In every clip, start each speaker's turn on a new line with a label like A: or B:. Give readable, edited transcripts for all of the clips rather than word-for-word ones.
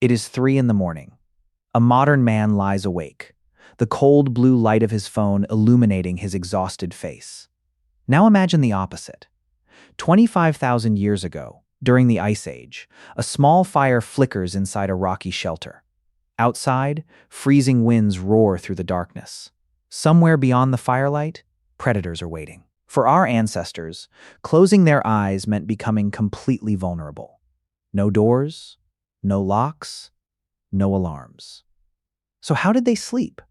A: It is 3 in the morning. A modern man lies awake, the cold blue light of his phone illuminating his exhausted face. Now imagine the opposite. 25,000 years ago, during the Ice Age, a small fire flickers inside a rocky shelter. Outside, freezing winds roar through the darkness. Somewhere beyond the firelight, predators are waiting. For our ancestors, closing their eyes meant becoming completely vulnerable. No doors, no locks, no alarms. So how did they sleep?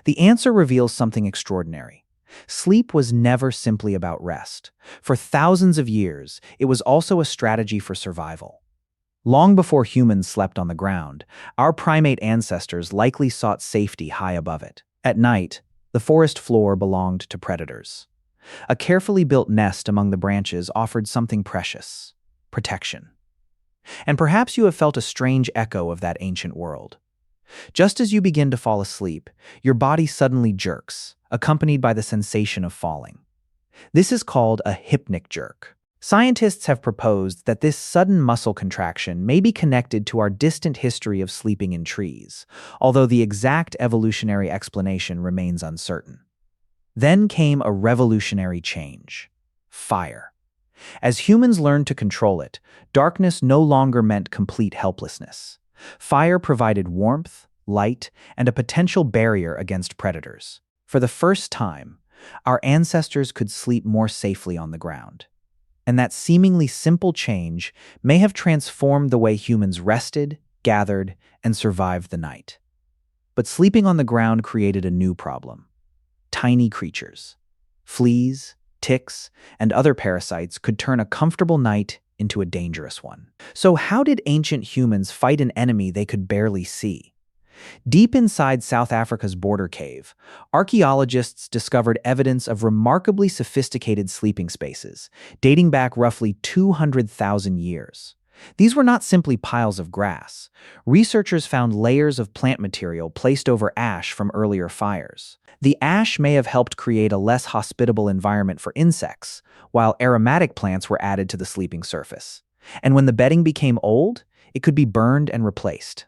A: The answer reveals something extraordinary. Sleep was never simply about rest. For thousands of years, it was also a strategy for survival. Long before humans slept on the ground, our primate ancestors likely sought safety high above it. At night, the forest floor belonged to predators. A carefully built nest among the branches offered something precious: protection. And perhaps you have felt a strange echo of that ancient world. Just as you begin to fall asleep, your body suddenly jerks, accompanied by the sensation of falling. This is called a hypnic jerk. Scientists have proposed that this sudden muscle contraction may be connected to our distant history of sleeping in trees, although the exact evolutionary explanation remains uncertain. Then came a revolutionary change: fire. As humans learned to control it, darkness no longer meant complete helplessness. Fire provided warmth, light, and a potential barrier against predators. For the first time, our ancestors could sleep more safely on the ground. And that seemingly simple change may have transformed the way humans rested, gathered, and survived the night. But sleeping on the ground created a new problem. Tiny creatures, fleas, ticks, and other parasites could turn a comfortable night into a dangerous one. So how did ancient humans fight an enemy they could barely see? Deep inside South Africa's border cave, archaeologists discovered evidence of remarkably sophisticated sleeping spaces, dating back roughly 200,000 years. These were not simply piles of grass. Researchers found layers of plant material placed over ash from earlier fires. The ash may have helped create a less hospitable environment for insects, while aromatic plants were added to the sleeping surface. And when the bedding became old, it could be burned and replaced.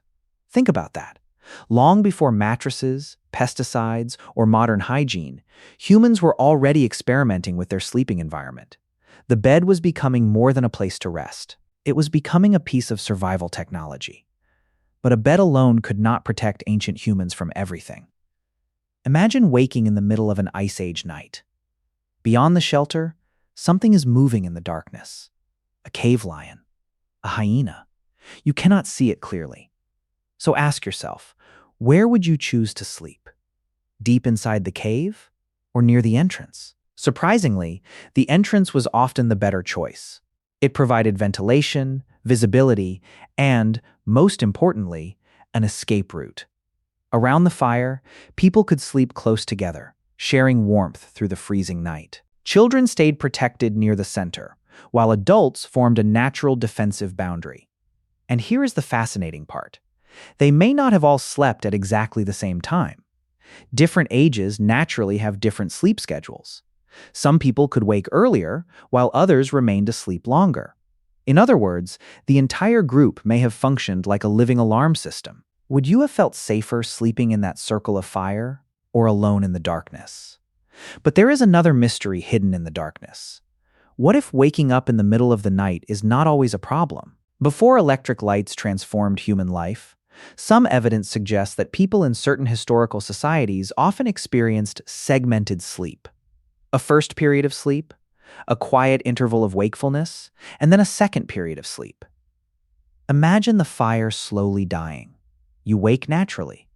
A: Think about that. Long before mattresses, pesticides, or modern hygiene, humans were already experimenting with their sleeping environment. The bed was becoming more than a place to rest. It was becoming a piece of survival technology. But a bed alone could not protect ancient humans from everything. Imagine waking in the middle of an Ice Age night. Beyond the shelter, something is moving in the darkness. A cave lion, a hyena. You cannot see it clearly. So ask yourself, where would you choose to sleep? Deep inside the cave or near the entrance? Surprisingly, the entrance was often the better choice. It provided ventilation, visibility, and, most importantly, an escape route. Around the fire, people could sleep close together, sharing warmth through the freezing night. Children stayed protected near the center, while adults formed a natural defensive boundary. And here is the fascinating part. They may not have all slept at exactly the same time. Different ages naturally have different sleep schedules. Some people could wake earlier, while others remained asleep longer. In other words, the entire group may have functioned like a living alarm system. Would you have felt safer sleeping in that circle of fire, or alone in the darkness? But there is another mystery hidden in the darkness. What if waking up in the middle of the night is not always a problem? Before electric lights transformed human life, some evidence suggests that people in certain historical societies often experienced segmented sleep. A first period of sleep, a quiet interval of wakefulness, and then a second period of sleep. Imagine the fire slowly dying. You wake naturally.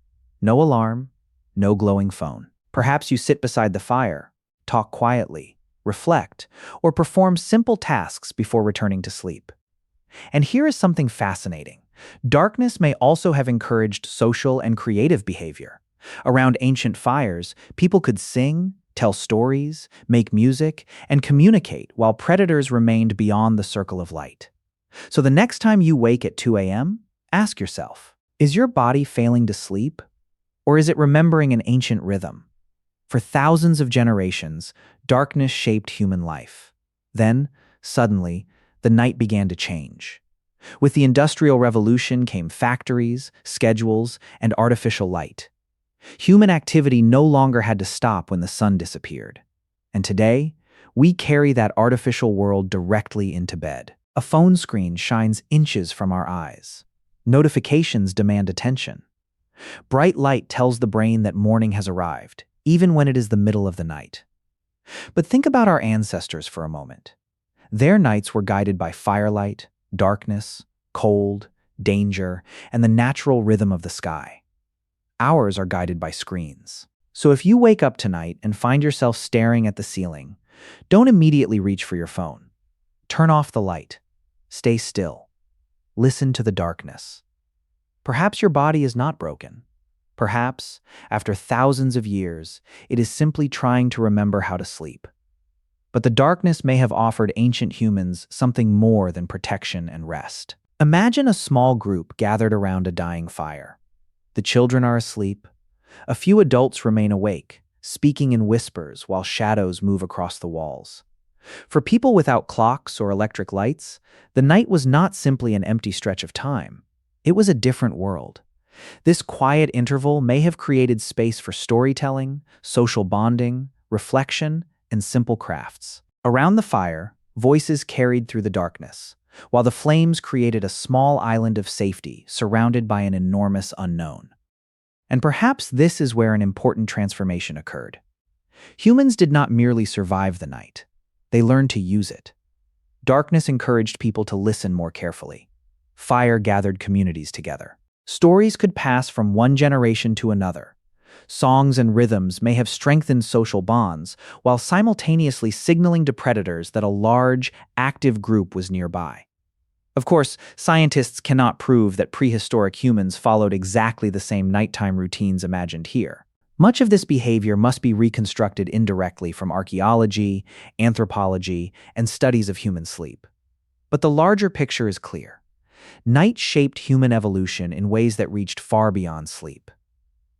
A: No alarm, no glowing phone. Perhaps you sit beside the fire, talk quietly, reflect, or perform simple tasks before returning to sleep. And here is something fascinating. Darkness may also have encouraged social and creative behavior. Around ancient fires, people could sing, tell stories, make music, and communicate while predators remained beyond the circle of light. So the next time you wake at 2 a.m., ask yourself, is your body failing to sleep? Or is it remembering an ancient rhythm? For thousands of generations, darkness shaped human life. Then, suddenly, the night began to change. With the Industrial Revolution came factories, schedules, and artificial light. Human activity no longer had to stop when the sun disappeared. And today, we carry that artificial world directly into bed. A phone screen shines inches from our eyes. Notifications demand attention. Bright light tells the brain that morning has arrived, even when it is the middle of the night. But think about our ancestors for a moment. Their nights were guided by firelight, darkness, cold, danger, and the natural rhythm of the sky. Ours are guided by screens. So if you wake up tonight and find yourself staring at the ceiling, don't immediately reach for your phone. Turn off the light. Stay still. Listen to the darkness. Perhaps your body is not broken. Perhaps, after thousands of years, it is simply trying to remember how to sleep. But the darkness may have offered ancient humans something more than protection and rest. Imagine a small group gathered around a dying fire. The children are asleep. A few adults remain awake, speaking in whispers while shadows move across the walls. For people without clocks or electric lights, the night was not simply an empty stretch of time. It was a different world. This quiet interval may have created space for storytelling, social bonding, reflection, and simple crafts. Around the fire, voices carried through the darkness, while the flames created a small island of safety surrounded by an enormous unknown. And perhaps this is where an important transformation occurred. Humans did not merely survive the night. They learned to use it. Darkness encouraged people to listen more carefully. Fire gathered communities together. Stories could pass from one generation to another. Songs and rhythms may have strengthened social bonds while simultaneously signaling to predators that a large, active group was nearby. Of course, scientists cannot prove that prehistoric humans followed exactly the same nighttime routines imagined here. Much of this behavior must be reconstructed indirectly from archaeology, anthropology, and studies of human sleep. But the larger picture is clear. Night shaped human evolution in ways that reached far beyond sleep.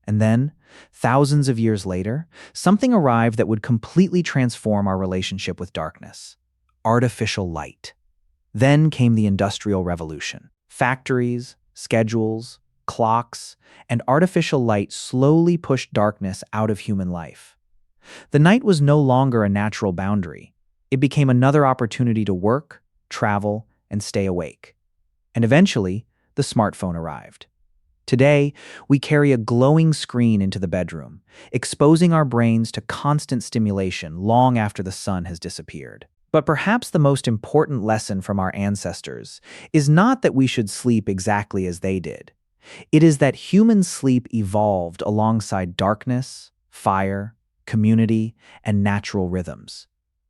A: And then, thousands of years later, something arrived that would completely transform our relationship with darkness: artificial light. Then came the Industrial Revolution. Factories, schedules, clocks, and artificial light slowly pushed darkness out of human life. The night was no longer a natural boundary. It became another opportunity to work, travel, and stay awake. And eventually, the smartphone arrived. Today, we carry a glowing screen into the bedroom, exposing our brains to constant stimulation long after the sun has disappeared. But perhaps the most important lesson from our ancestors is not that we should sleep exactly as they did. It is that human sleep evolved alongside darkness, fire, community, and natural rhythms.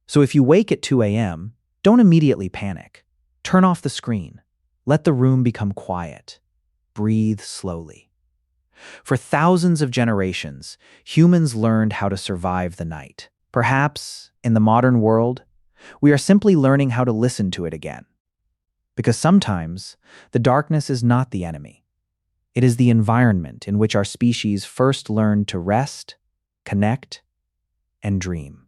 A: So if you wake at 2 a.m., don't immediately panic. Turn off the screen. Let the room become quiet. Breathe slowly. For thousands of generations, humans learned how to survive the night. Perhaps, in the modern world, we are simply learning how to listen to it again. Because sometimes, the darkness is not the enemy. It is the environment in which our species first learned to rest, connect, and dream.